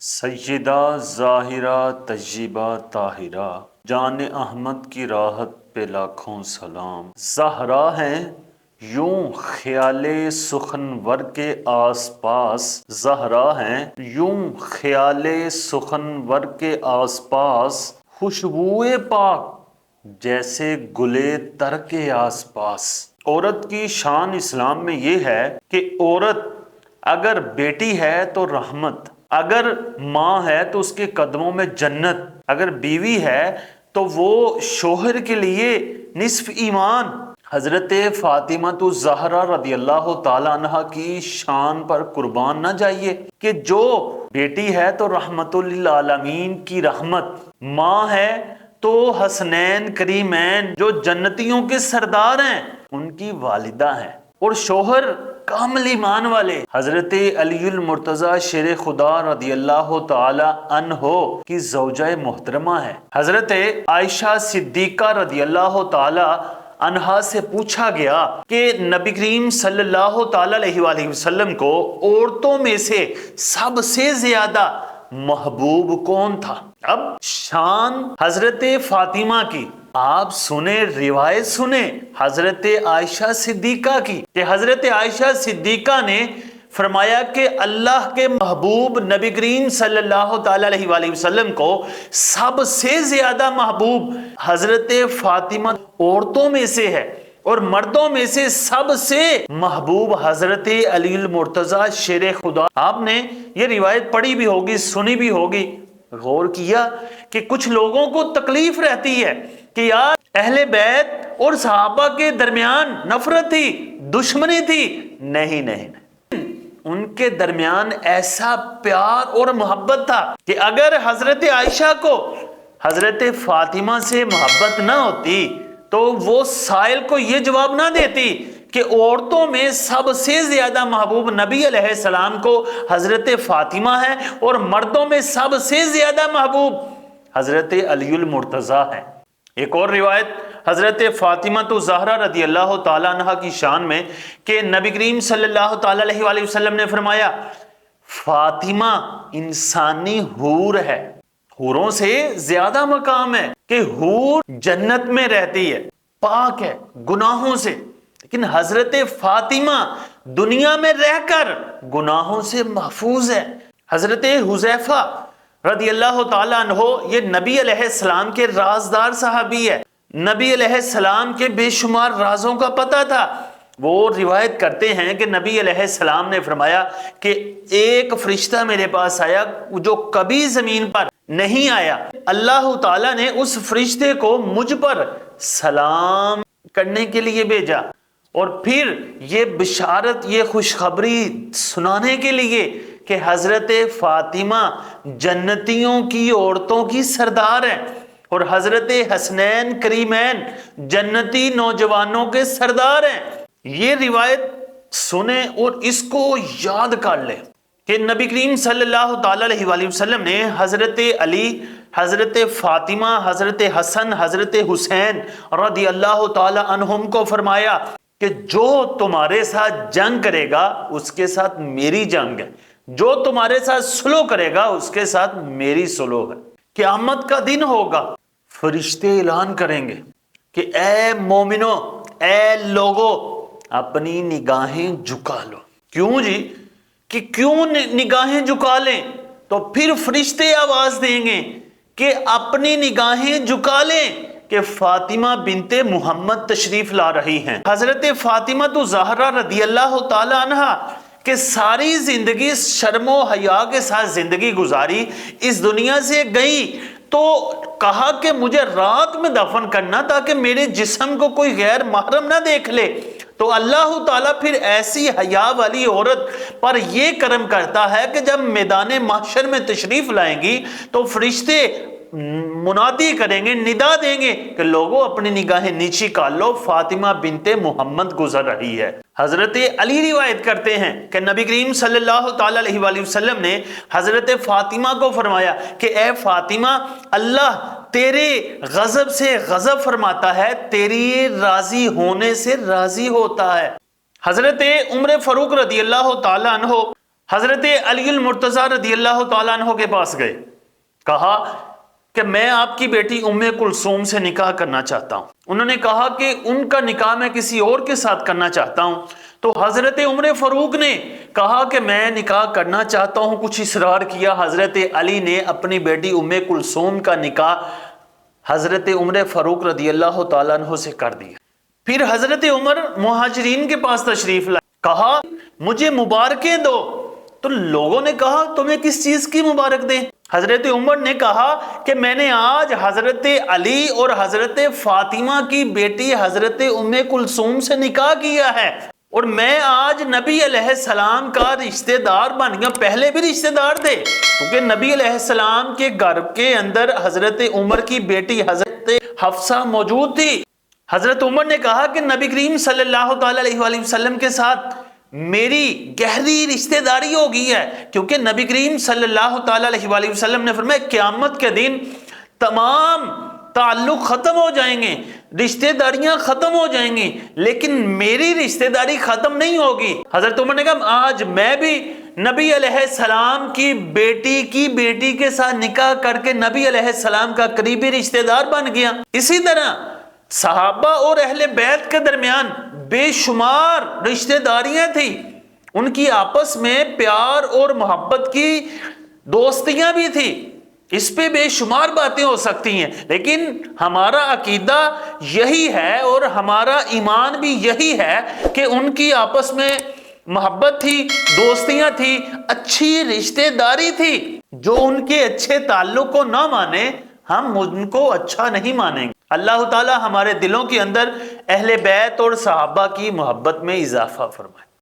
سیدہ ظاہرہ طیبہ طاہرہ جان احمد کی راحت پہ لاکھوں سلام۔ زہرا ہیں یوں خیال سخنور کے آس پاس، زہرا ہیں یوں خیال سخنور کے آس پاس، خوشبوئے پاک جیسے گلے تر کے آس پاس۔ عورت کی شان اسلام میں یہ ہے کہ عورت اگر بیٹی ہے تو رحمت، اگر ماں ہے تو اس کے قدموں میں جنت، اگر بیوی ہے تو وہ شوہر کے لیے نصف ایمان۔ حضرت فاطمہ الزہرا رضی اللہ تعالی عنہ کی شان پر قربان نہ جائیے کہ جو بیٹی ہے تو رحمت للعالمین کی رحمت، ماں ہے تو حسنین کریمین جو جنتیوں کے سردار ہیں ان کی والدہ ہیں، اور شوہر کامل ایمان والے حضرت علی المرتضی شیر خدا رضی اللہ تعالی عنہ کی زوجہ محترمہ ہے۔ حضرت عائشہ صدیقہ رضی اللہ تعالی عنہا سے پوچھا گیا کہ نبی کریم صلی اللہ تعالی علیہ وآلہ وسلم کو عورتوں میں سے سب سے زیادہ محبوب کون تھا؟ اب شان حضرت فاطمہ کی آپ سنیں، روایت سنیں حضرت عائشہ صدیقہ کی کہ حضرت عائشہ صدیقہ نے فرمایا کہ اللہ کے محبوب نبی کریم صلی اللہ تعالی علیہ وآلہ وسلم کو سب سے زیادہ محبوب حضرت فاطمہ عورتوں میں سے ہے، اور مردوں میں سے سب سے محبوب حضرت علی المرتضی شیر خدا۔ آپ نے یہ روایت پڑھی بھی ہوگی، سنی بھی ہوگی، غور کیا کہ کچھ لوگوں کو تکلیف رہتی ہے کہ یار اہل بیت اور صحابہ کے درمیان نفرت تھی، دشمنی تھی۔ نہیں، ان کے درمیان ایسا پیار اور محبت تھا کہ اگر حضرت عائشہ کو حضرت فاطمہ سے محبت نہ ہوتی تو وہ سائل کو یہ جواب نہ دیتی کہ عورتوں میں سب سے زیادہ محبوب نبی علیہ السلام کو حضرت فاطمہ ہے اور مردوں میں سب سے زیادہ محبوب حضرت علی المرتضی ہے۔ ایک اور روایت حضرت فاطمہ الزہرا رضی اللہ تعالی عنہ کی شان میں کہ نبی کریم صلی اللہ تعالی علیہ وآلہ وسلم نے فرمایا فاطمہ انسانی حور ہے، حوروں سے زیادہ مقام ہے کہ حور جنت میں رہتی ہے، پاک ہے گناہوں سے، لیکن حضرت فاطمہ دنیا میں رہ کر گناہوں سے محفوظ ہے۔ حضرت حذیفہ رضی اللہ تعالی عنہ یہ نبی علیہ السلام کے رازدار صحابی ہے، نبی علیہ السلام کے بے شمار رازوں کا پتہ تھا۔ وہ روایت کرتے ہیں کہ نبی علیہ السلام نے فرمایا کہ ایک فرشتہ میرے پاس آیا جو کبھی زمین پر نہیں آیا، اللہ تعالیٰ نے اس فرشتے کو مجھ پر سلام کرنے کے لیے بھیجا اور پھر یہ بشارت، یہ خوشخبری سنانے کے لیے کہ حضرت فاطمہ جنتیوں کی عورتوں کی سردار ہیں اور حضرت حسنین کریمین جنتی نوجوانوں کے سردار ہیں۔ یہ روایت سنیں اور اس کو یاد کر لیں کہ نبی کریم صلی اللہ تعالی علیہ وآلہ وسلم نے حضرت علی، حضرت فاطمہ، حضرت حسن، حضرت حسین رضی اللہ تعالی عنہم کو فرمایا کہ جو تمہارے ساتھ جنگ کرے گا اس کے ساتھ میری جنگ ہے، جو تمہارے ساتھ سلو کرے گا اس کے ساتھ میری سلو ہے۔ قیامت کا دن ہوگا، فرشتے اعلان کریں گے کہ اے مومنو، اے لوگو اپنی نگاہیں جھکا لو۔ کیوں جی؟ کہ کیوں نگاہیں جھکا لیں؟ تو پھر فرشتے آواز دیں گے کہ اپنی نگاہیں جھکا لیں کہ فاطمہ بنت محمد تشریف لا رہی ہیں۔ حضرت فاطمہ الزہرا رضی اللہ تعالی عنہ کہ ساری زندگی شرم و حیا کے ساتھ زندگی گزاری، اس دنیا سے گئی تو کہا کہ مجھے رات میں دفن کرنا تاکہ میرے جسم کو کوئی غیر محرم نہ دیکھ لے، تو اللہ تعالیٰ پھر ایسی حیا والی عورت پر یہ کرم کرتا ہے کہ جب میدان محشر میں تشریف لائیں گی تو فرشتے منادی کریں گے، ندا دیں گے کہ لوگوں اپنی نگاہیں نیچی کر لو، فاطمہ بنت محمد گزر رہی ہے۔ حضرت علی روایت کرتے ہیں کہ نبی کریم صلی اللہ تعالی علیہ وآلہ وسلم نے حضرت فاطمہ کو فرمایا کہ اے فاطمہ، اللہ تیرے غضب سے غضب فرماتا ہے، تیری راضی ہونے سے راضی ہوتا ہے۔ حضرت عمر فاروق رضی اللہ تعالی عنہ حضرت علی المرتضیٰ رضی اللہ تعالیٰ عنہ کے پاس گئے، کہا کہ میں آپ کی بیٹی ام کلثوم سے نکاح کرنا چاہتا ہوں۔ انہوں نے کہا کہ ان کا نکاح میں کسی اور کے ساتھ کرنا چاہتا ہوں۔ تو حضرت عمر فاروق نے کہا کہ میں نکاح کرنا چاہتا ہوں، کچھ اصرار کیا۔ حضرت علی نے اپنی بیٹی ام کلثوم کا نکاح حضرت عمر فاروق رضی اللہ تعالیٰ عنہ سے کر دیا۔ پھر حضرت عمر مہاجرین کے پاس تشریف لائے، کہا مجھے مبارکیں دو۔ تو لوگوں نے کہا تمہیں کس چیز کی مبارک دیں؟ حضرت عمر نے کہا کہ میں نے آج حضرت علی اور حضرت فاطمہ کی بیٹی حضرت ام کلثوم سے نکاح کیا ہے، اور میں آج نبی علیہ السلام کا رشتہ دار بن گیا۔ پہلے بھی رشتہ دار تھے، کیونکہ نبی علیہ السلام کے گھر کے اندر حضرت عمر کی بیٹی حضرت حفصہ موجود تھی۔ حضرت عمر نے کہا کہ نبی کریم صلی اللہ تعالی علیہ وآلہ وسلم کے ساتھ میری گہری رشتہ داری ہو گئی ہے، کیونکہ نبی کریم صلی اللہ تعالی علیہ وآلہ وسلم نے فرمایا قیامت کے دن تمام تعلق ختم ہو جائیں گے، رشتہ داریاں ختم ہو جائیں گی، لیکن میری رشتہ داری ختم نہیں ہوگی۔ حضرت عمر نے کہا آج میں بھی نبی علیہ السلام کی بیٹی کے ساتھ نکاح کر کے نبی علیہ السلام کا قریبی رشتہ دار بن گیا۔ اسی طرح صحابہ اور اہل بیت کے درمیان بے شمار رشتہ داریاں تھیں، ان کی آپس میں پیار اور محبت کی دوستیاں بھی تھی۔ اس پہ بے شمار باتیں ہو سکتی ہیں، لیکن ہمارا عقیدہ یہی ہے اور ہمارا ایمان بھی یہی ہے کہ ان کی آپس میں محبت تھی، دوستیاں تھی، اچھی رشتہ داری تھی۔ جو ان کے اچھے تعلق کو نہ مانے ہم ان کو اچھا نہیں مانیں گے۔ اللہ تعالی ہمارے دلوں کے اندر اہل بیت اور صحابہ کی محبت میں اضافہ فرمائے۔